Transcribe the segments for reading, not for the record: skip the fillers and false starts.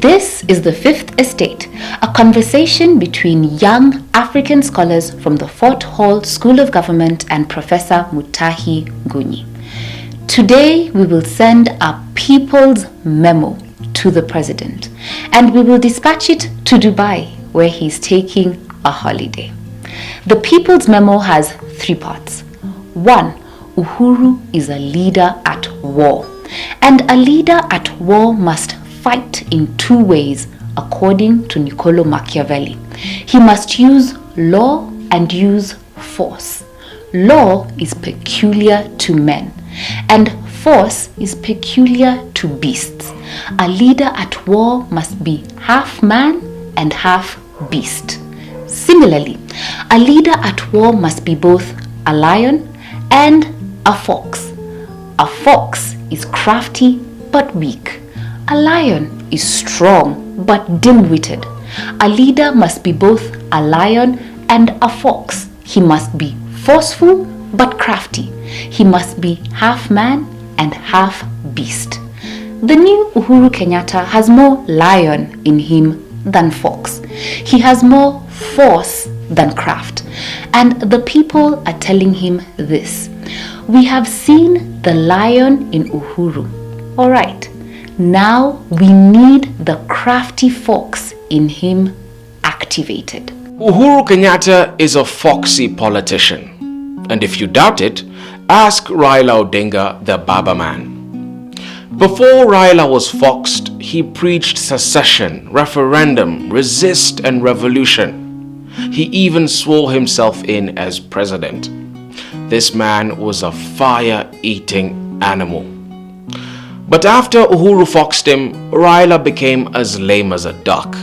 This is the Fifth Estate, a conversation between young African scholars from the Fort Hall School of Government and Professor Mutahi Gunyi. Today, we will send a people's memo to the president, and we will dispatch it to Dubai, where he's taking a holiday. The people's memo has 3 parts. 1. Uhuru is a leader at war, and a leader at war must fight in 2 ways, according to Niccolo Machiavelli. He must use law and use force. Law is peculiar to men, and force is peculiar to beasts. A leader at war must be half man and half beast. Similarly, a leader at war must be both a lion and a fox. A fox is crafty but weak. A lion is strong but dim-witted. A leader must be both a lion and a fox. He must be forceful but crafty. He must be half man and half beast. The new Uhuru Kenyatta has more lion in him than fox. He has more force than craft. And the people are telling him this: we have seen the lion in Uhuru. All right, now we need the crafty fox in him activated. Uhuru Kenyatta is a foxy politician. And if you doubt it, ask Raila Odinga, the Baba man. Before Raila was foxed, he preached secession, referendum, resist and revolution. He even swore himself in as president. This man was a fire-eating animal. But after Uhuru foxed him, Raila became as lame as a duck.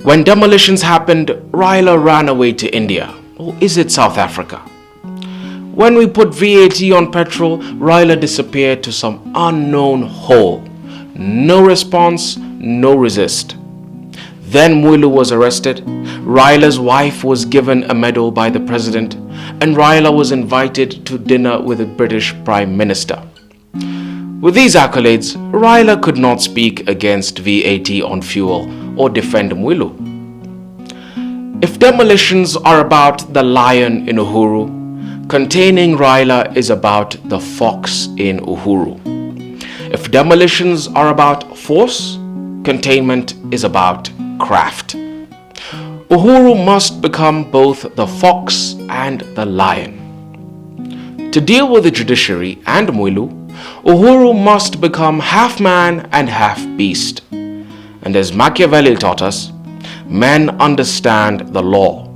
When demolitions happened, Raila ran away to India. Or is it South Africa? When we put VAT on petrol, Raila disappeared to some unknown hole. No response, no resist. Then Mwilu was arrested. Raila's wife was given a medal by the president, and Raila was invited to dinner with the British Prime Minister. With these accolades, Raila could not speak against VAT on fuel or defend Mwilu. If demolitions are about the lion in Uhuru, containing Raila is about the fox in Uhuru. If demolitions are about force, containment is about craft. Uhuru must become both the fox and the lion. To deal with the judiciary and Mwilu, Uhuru must become half man and half beast. And as Machiavelli taught us, men understand the law,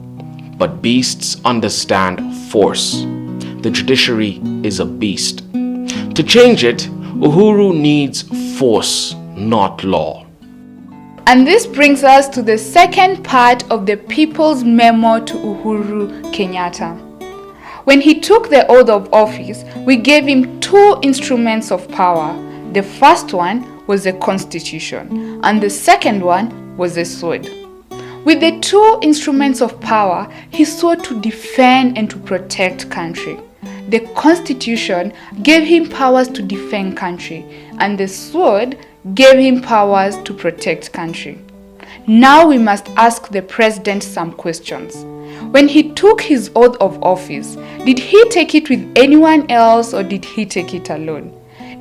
but beasts understand force. The judiciary is a beast. To change it, Uhuru needs force, not law. And this brings us to the second part of the People's Memo to Uhuru Kenyatta. When he took the oath of office, we gave him 2 instruments of power. The first one was the Constitution, and the second one was the sword. With the 2 instruments of power, he swore to defend and to protect country. The Constitution gave him powers to defend country, and the sword gave him powers to protect country. Now we must ask the president some questions. When he took his oath of office, did he take it with anyone else or did he take it alone?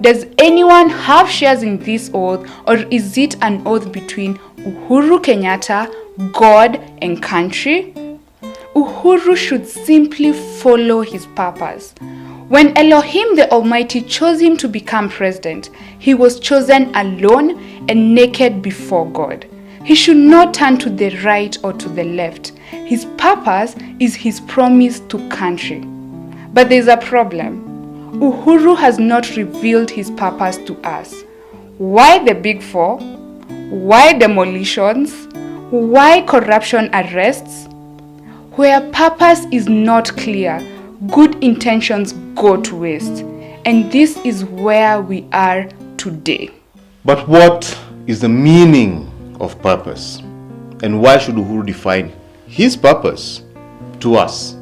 Does anyone have shares in this oath, or is it an oath between Uhuru Kenyatta, God and country? Uhuru should simply follow his purpose. When Elohim the Almighty chose him to become president, he was chosen alone and naked before God. He should not turn to the right or to the left. His purpose is his promise to country. But there's a problem. Uhuru has not revealed his purpose to us. Why the Big Four? Why demolitions? Why corruption arrests? Where purpose is not clear, good intentions go to waste. And this is where we are today. But what is the meaning of purpose? And why should Uhuru define his purpose to us?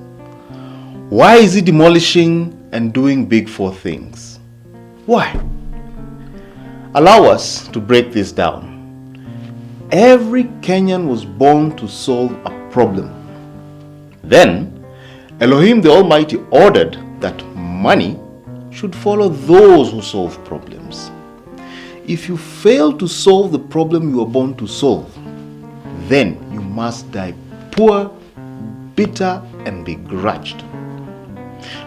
Why is he demolishing and doing Big Four things? Why? Allow us to break this down. every Kenyan was born to solve a problem. Then, Elohim the Almighty ordered that money should follow those who solve problems. If you fail to solve the problem you were born to solve, then you must die poor, bitter, and begrudged.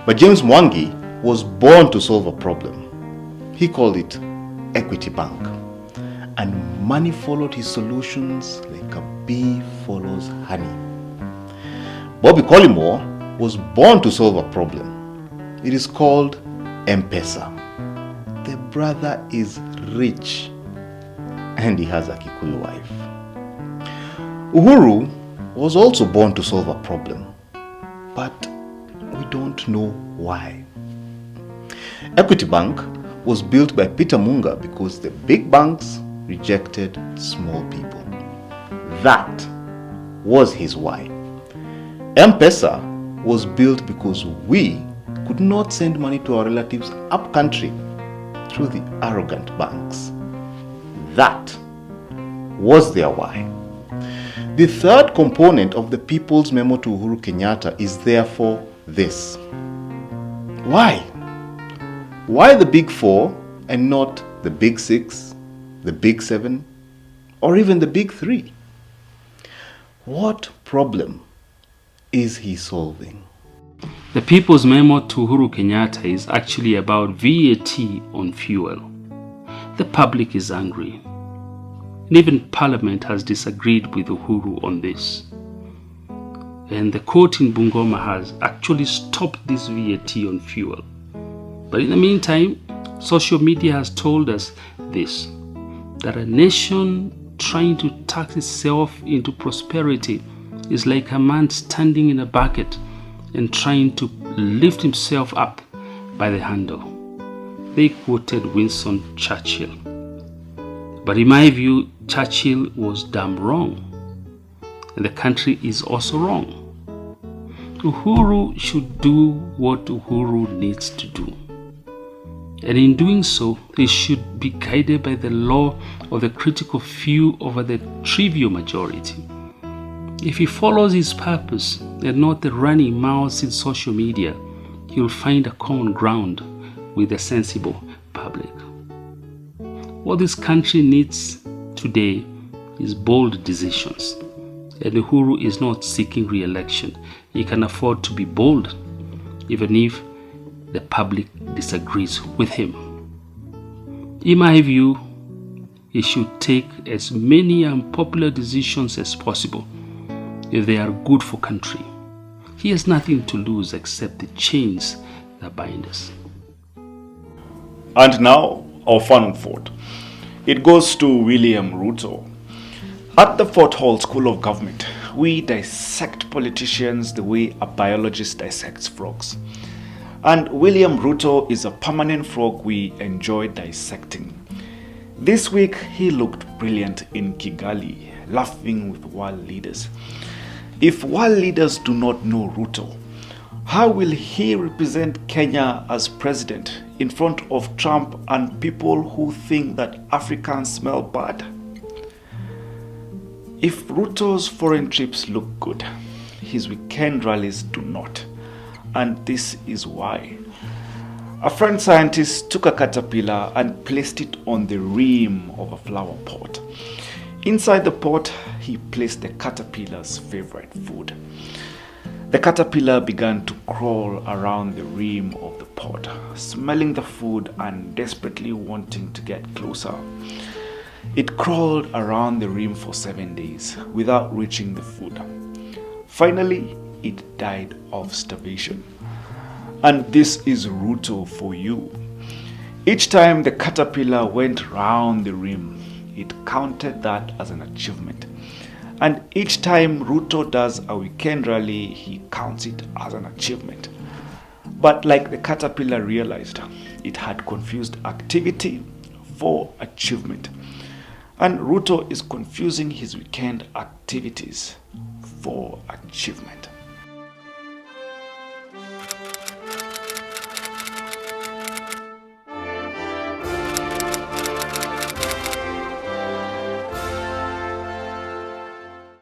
But James Mwangi was born to solve a problem. He called it Equity Bank. And money followed his solutions like a bee follows honey. Bobby Collymore was born to solve a problem. It is called M-Pesa. The brother is rich and he has a Kikuyu wife. Uhuru was also born to solve a problem, but we don't know why. Equity Bank was built by Peter Munga because the big banks rejected small people. That was his why. M-Pesa was built because we could not send money to our relatives up country through the arrogant banks. That was their why. The third component of the People's Memo to Uhuru Kenyatta is therefore this. Why? Why the big four and not the big six, the big seven, or even the big three? What problem is he solving? The People's Memo to Uhuru Kenyatta is actually about VAT on fuel. The public is angry. And even Parliament has disagreed with Uhuru on this. And the court in Bungoma has actually stopped this VAT on fuel. But in the meantime, social media has told us this, that a nation trying to tax itself into prosperity is like a man standing in a bucket and trying to lift himself up by the handle. They quoted Winston Churchill. But in my view, Churchill was damn wrong. And the country is also wrong. Uhuru should do what Uhuru needs to do. And in doing so, he should be guided by the law of the critical few over the trivial majority. If he follows his purpose and not the running mouths in social media, he will find a common ground with the sensible public. What this country needs today is bold decisions. And Uhuru is not seeking re-election. He can afford to be bold, even if the public disagrees with him. In my view, he should take as many unpopular decisions as possible if they are good for country. He has nothing to lose except the chains that bind us. And now, our final thought. It goes to William Ruto. At the Fort Hall School of Government, we dissect politicians the way a biologist dissects frogs. And William Ruto is a permanent frog we enjoy dissecting. This week, he looked brilliant in Kigali, laughing with world leaders. If world leaders do not know Ruto, how will he represent Kenya as president in front of Trump and people who think that Africans smell bad? If Ruto's foreign trips look good, his weekend rallies do not. And this is why. A French scientist took a caterpillar and placed it on the rim of a flower pot. Inside the pot, he placed the caterpillar's favorite food. The caterpillar began to crawl around the rim of the pot, smelling the food and desperately wanting to get closer. It crawled around the rim for 7 days without reaching the food. Finally, it died of starvation. And this is Ruto for you. Each time the caterpillar went round the rim, it counted that as an achievement. And each time Ruto does a weekend rally, he counts it as an achievement. But like the caterpillar realized, it had confused activity for achievement. And Ruto is confusing his weekend activities for achievement.